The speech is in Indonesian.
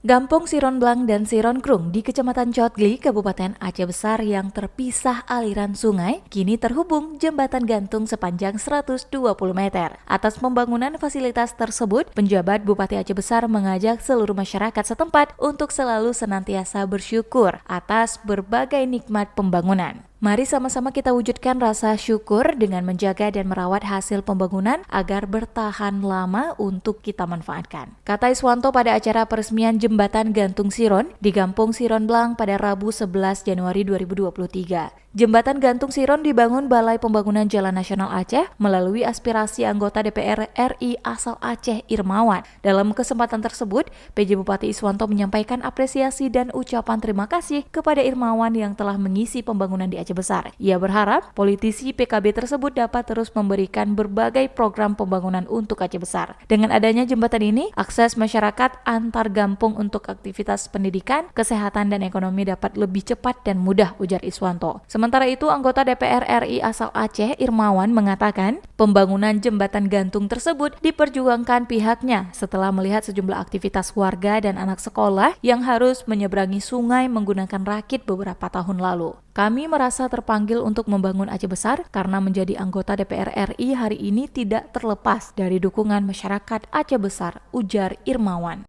Gampong Siron Blang dan Siron Krung di Kecamatan Cotgli, Kabupaten Aceh Besar yang terpisah aliran sungai, kini terhubung jembatan gantung sepanjang 120 meter. Atas pembangunan fasilitas tersebut, penjabat Bupati Aceh Besar mengajak seluruh masyarakat setempat untuk selalu senantiasa bersyukur atas berbagai nikmat pembangunan. Mari sama-sama kita wujudkan rasa syukur dengan menjaga dan merawat hasil pembangunan agar bertahan lama untuk kita manfaatkan, kata Iswanto pada acara peresmian Jembatan Gantung Siron di Gampong Siron Blang pada Rabu 11 Januari 2023. Jembatan Gantung Siron dibangun Balai Pembangunan Jalan Nasional Aceh melalui aspirasi anggota DPR RI asal Aceh Irmawan. Dalam kesempatan tersebut, PJ Bupati Iswanto menyampaikan apresiasi dan ucapan terima kasih kepada Irmawan yang telah mengisi pembangunan di Aceh Besar. Ia berharap politisi PKB tersebut dapat terus memberikan berbagai program pembangunan untuk Aceh Besar. Dengan adanya jembatan ini, akses masyarakat antar gampung untuk aktivitas pendidikan, kesehatan, dan ekonomi dapat lebih cepat dan mudah, ujar Iswanto. Sementara itu, anggota DPR RI asal Aceh, Irmawan, mengatakan pembangunan jembatan gantung tersebut diperjuangkan pihaknya setelah melihat sejumlah aktivitas warga dan anak sekolah yang harus menyeberangi sungai menggunakan rakit beberapa tahun lalu. Kami merasa terpanggil untuk membangun Aceh Besar karena menjadi anggota DPR RI hari ini tidak terlepas dari dukungan masyarakat Aceh Besar, ujar Irmawan.